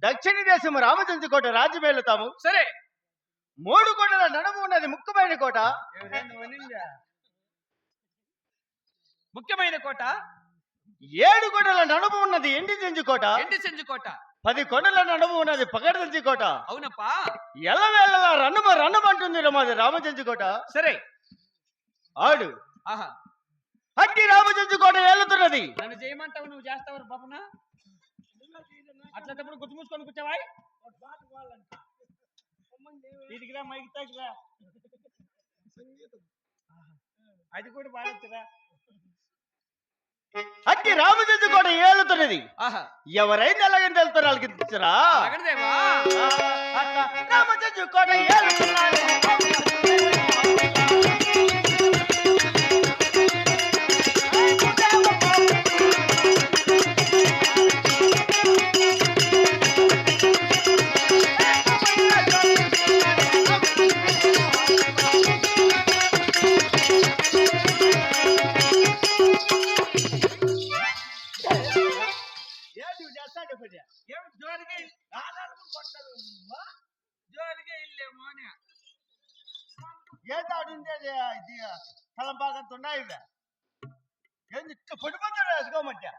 దక్షిణ దేశము రామచంద్ర కోట రాజ్యమేలుతాము. సరే 3 కోటల నడుము ఉన్నది ముఖ్యమైన కోట. ముఖ్యమైన కోట. 7 కోటల నడుము ఉన్నది ఎండి చెంచు కోట. 10 కొండల నడుము ఉన్నది పగడదంచి కోట. అవునప్పా. ఎల్లవేళలా రన్నుమంటుంది మాది రామచంద్ర కోట. సరే ఆడు ఆహా అట్టి రామచంద్ర కోట ఏలుతున్నది. నన్ను చేయమంటావు, నువ్వు చేస్తావు బాబునా? అట్లా గుర్తు మూసుకొని కూర్చోవా? ఇదిగిరా మైకి తాకిరా, అది కూడా పాడొచ్చురా. అట్టి రామచంద్ర కోట ఏలుతున్నది. ఎవరైనా ఎలాగని తెలుస్తారు వాళ్ళకి తెచ్చరా? రామచంద్ర కోట ఏలుతున్నది. స్థలం బాగా తున్నాయి. ఏంది పొడిపోతాడు వేసుకోమంటే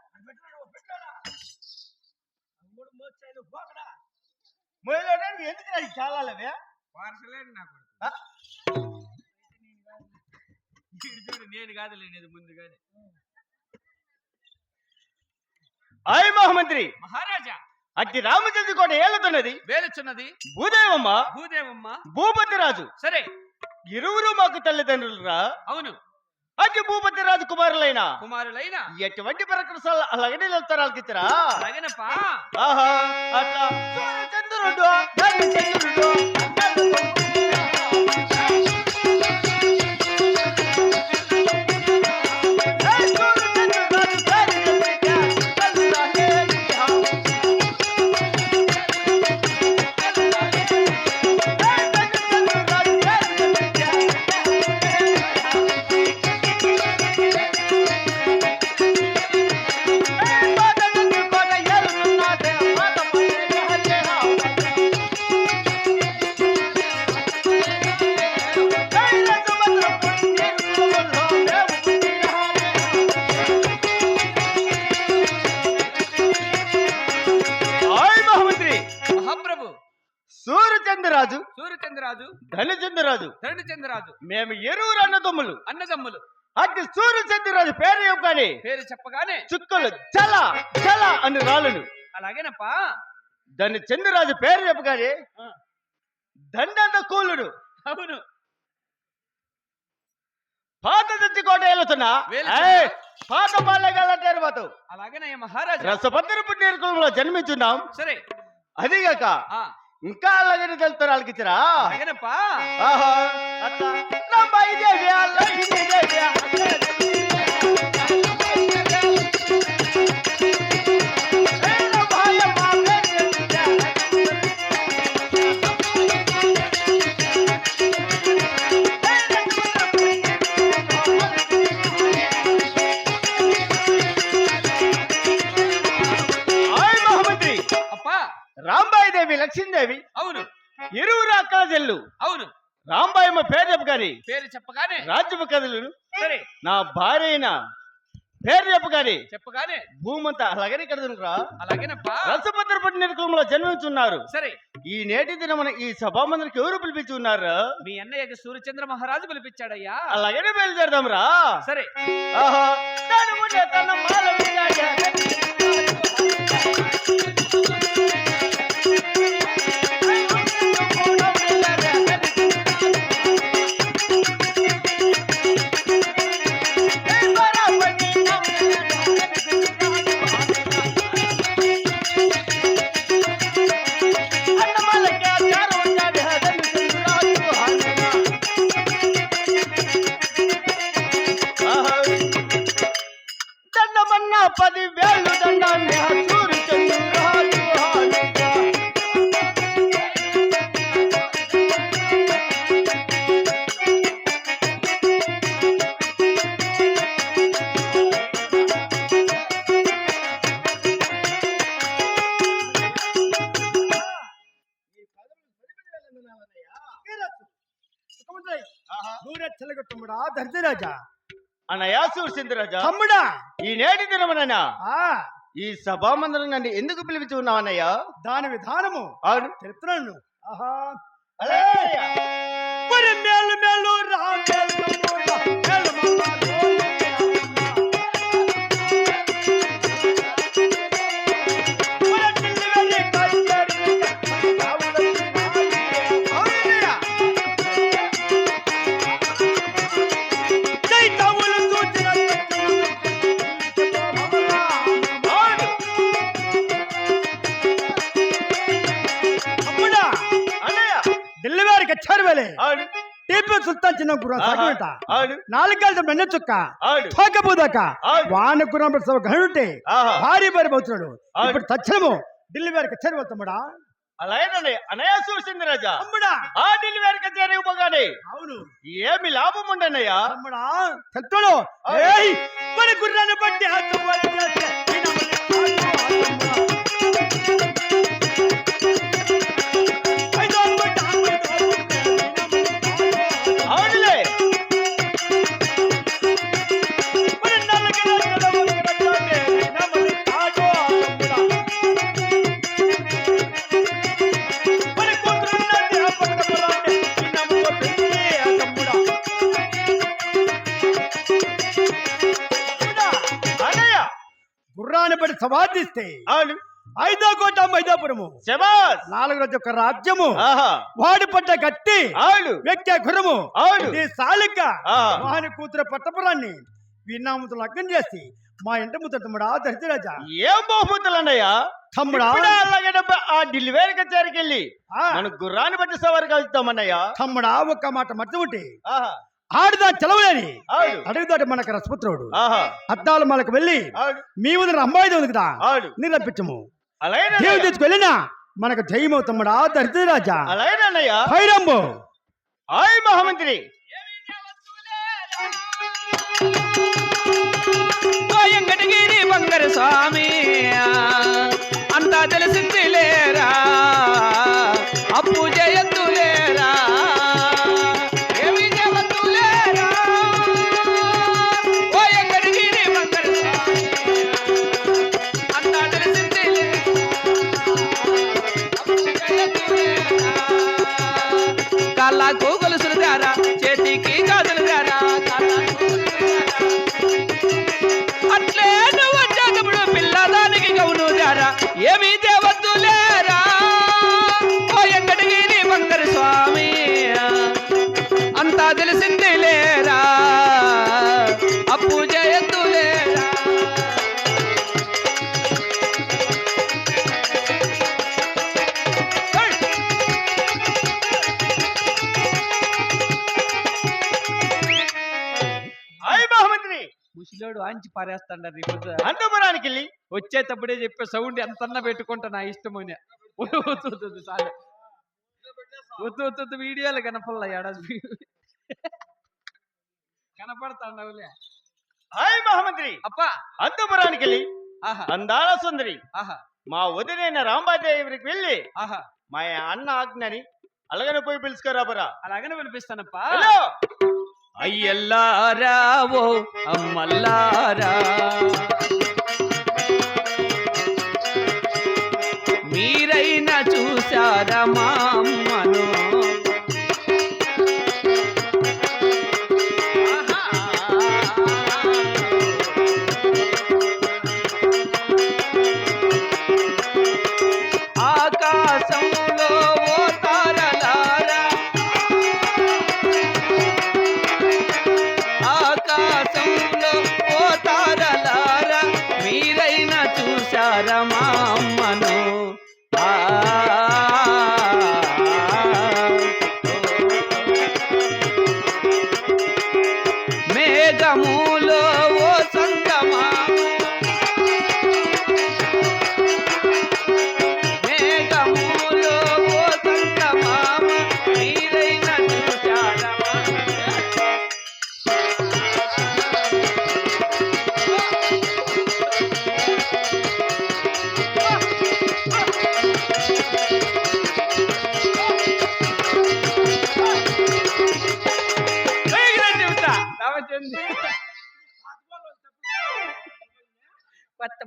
మొదలు ఎందుకు నాకు చాలా లేవే వారసలేదు నాకు. చూడు నేను కాదులేనిది ముందు కాదు. ఆయ్ మహామంత్రి మహారాజా, అట్టి రామచంద్ర కోట ఏలుతున్నది. వేలుచున్నది భూదేవమ్మ భూపతి రాజు. సరే ఇరువురు మాకు తల్లిదండ్రులు రా. అవును. అట్టి భూపతి రాజు కుమారులైన ఎటువంటి ప్రకటనలు అలాగనే వెళ్తారాలకి ఇచ్చరా? ఆహా అట్లా చంద్రుడు సూర్యచంద్రరాజు ధనచంద్రరాజు మేము ఎరువురు అన్నదమ్ములు. అట్టి సూర్యచంద్రరాజు పేరు చెప్పగానే చెప్పగానే చుక్కలు చల చల అని రాళ్ళను. అలాగేనప్పా. ధనచంద్రరాజు పేరు చెప్పగానే దండంత కూలుడు. అవును. పాత తెచ్చి కోట వెళ్తున్నా పాత పాలెగాలంటారు మాతో. అలాగే మహారాజా రసభద్ర పుణ్యకులంలో జన్మించున్నాం. సరే అదిగాక ఇంకా అలాగని తెలుస్తారు వాళ్ళకి ఇచ్చరా? రాంబాయిదేవి లక్ష్మీదేవి. అవును. ఇరువురు అక్కల చెల్లు. అవును. రాంబాయమ్మ పేరు చెప్పగానే రాజ్యపు కథలు. సరే నా భార్య అయినా పేరు చెప్పగానే భూమంతా అలాగనే కడుతురా. అలాగేనప్పా. రసభద్ర పుణ్యకులంలో జన్మించున్నారు. సరే ఈ నేటి దినమున ఈ సభామందరికి ఎవరు పిలిపించి ఉన్నారు? మీ అన్నయ్య సూర్యచంద్ర మహారాజు పిలిపించాడయ్యా. అలాగనే బయలుదేరదాం రా. సరే ఆహా దండమన్నా 10,000 దండాన్ని సూర్యచంద్రరాజు. సముద్రై నూరెచ్చలగ తమ్ముడా ధర్జరాజా అన్నయ్య సూర్సింద్రరాజా తమ్ముడా ఈ నేటి దినమునైనా ఆ ఈ సభామందిరం నన్ను ఎందుకు పిలిపించి ఉన్నావు అన్నయ్య? దాని విధానము అవును తెలుపుతున్నాను. ఆహా అలాగే అన్నయ్య. మరి మేలు మేలు రా మేలు తమ్ముడా, మేలు మామ గోలు మరి ఢిల్లీ వెళ్ళి కచేరీ అవునయ్య. జై తావులు చూచిన అవును తమ్ముడా అన్నయ్య. ఢిల్లీ వారికి వచ్చారు వేలే అవును టీపీ సుల్తాన్ చిన్న గుర్రం సాగమేట అవును నాలుగేళ్ళ మెన్న చుక్క అవును తోకపోదాక అవును. వాన గుర్రం గనుంటే ఆహా. భారీ భారీ పోతున్నాడు. అవును. ఇప్పుడు తక్షణము ఢిల్లీ వారికి వచ్చారు తమ్ముడా. అలాగే అన్నయ్య సూర్సింద్రరాజా తమ్ముడా ఆ ఢిల్లీ వారికి చేరిపోగానే అవును ఏమి లాభం ఉండన్నయ్య? తమ్ముడా చెప్తాడు. ఏయ్ మరి గుర్రాన్ని బట్టి హద్దుపాలు చేస్తే ఈ నమ్మని కాదు ఆ తమ్ముడా. ఐదో బట్టి ఐదో బట్టి ఈ నమ్మని కాదు. అవునులే మరి నల్లకి నల్లకి నల్లకి ఈ నమ్మని కాదు ఆ తమ్ముడా. మరి కూతురున్నది ఆ పక్క పొలాన్ని ఈ నమ్మకం పెంచి ఆ తమ్ముడా. తమ్ముడా, అన్నయ్య. గుర్రాన్ని బట్టి సవాదిస్తే అవును ఐదో కోట మైదాపురము శబాస్. 4 రోజు ఒక రాజ్యము ఆహా వాడి పట్ట గట్టి అవును వ్యక్తి గుర్రము అవును. ఇది సాలిక ఆహా. వాని కూతురు పట్టపురాన్ని విన్నాముతో లగ్నం చేసి మా ఇంటి ముద్ద తమ్ముడా ధరిచిరాజా. ఏం బహుమతులు అన్నయ్య? తమ్ముడా ఇప్పుడే అలాగే ఆ ఢిల్లీ వారికి చేరికెళ్ళి ఆ, మన గుర్రాన్ని బట్టి సవారి కలుస్తామన్నయ్య. తమ్ముడా ఒక్క మాట మర్చిపోటి ఆహా ఆడుదా చెలవలేని అవును అడుగుదాటి మనకు రసపుత్రుడు ఆహా అద్దాలు మనకు వెళ్ళి అవును మీ ముందు అమ్మాయి ఉంది కదా అవును నీ రప్పించము అలాగే దేవుడు తీసుకెళ్ళినా మనకు జయము తమ్ముడా ధరిచిరాజా. అలాగే అన్నయ్య. భైరంబు హాయ్ మహామంత్రి. వెంకటగిరి బంగారు స్వామి అంతా తెలిసింది లేరా అప్పు చేయొద్దు లేరా ఏమి చేయవద్దు లేరా ఓ వెంకటగిరి బంగారు స్వామి అంతా తెలిసింది లేరా అప్పు చేయొద్దు లేరా కాళ్ళకు గొలుసులు దారా చేతికి గాజులు దారా అట్లే నువ్వు వచ్చాకప్పుడు పిల్లదానికి గౌను దారా ఏమీ తేవద్దు లేరా ఓ వెంకటగిరి బంగారు స్వామి అంతా తెలిసింది లేరా అప్పు చేయొద్దు లేరా హాయ్ మహామంత్రి. ముసలోడు ఆంచి పారేస్తాడు రేపు అంతపురానికి వెళ్ళి వచ్చేటప్పుడే చెప్పే సౌండ్ ఎంతన్నా పెట్టుకుంటా నా ఇష్టమని చాలు వద్దు వీడియోలు కనపడలా ఏడాది కనపడతాండవులే. హాయ్ మహామంత్రి. అప్పా అంతపురానికి వెళ్ళి ఆహా అందాల సుందరి ఆహా మా వదినైన రాంబాదేవికి వెళ్ళి ఆహా మా అన్న ఆజ్ఞని అలాగనే పోయి పిలుచుకోరాబరా. అలాగనే వినిపిస్తానప్పా. హలో అయ్యల్లారా ఓ అమ్మల్లారా మీరైనా చూశారా మా అమ్మను ఆకాశంలో ఓ తారలారా ఆకాశంలో ఓ తారలారా మీరైనా చూశారా మా అమ్మను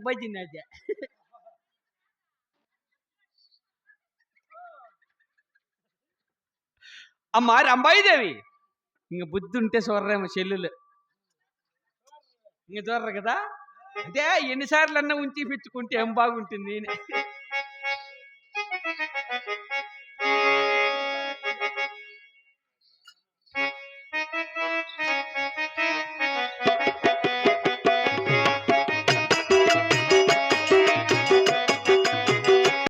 భజన అదే అమ్మా రంబాయిదేవి ఇంక బుద్ధి ఉంటే చూడరేమో చెల్లులు ఇంక చూడరు కదా అదే ఎన్నిసార్లు అన్నా ఉంచి పెట్టుకుంటే ఏం బాగుంటుంది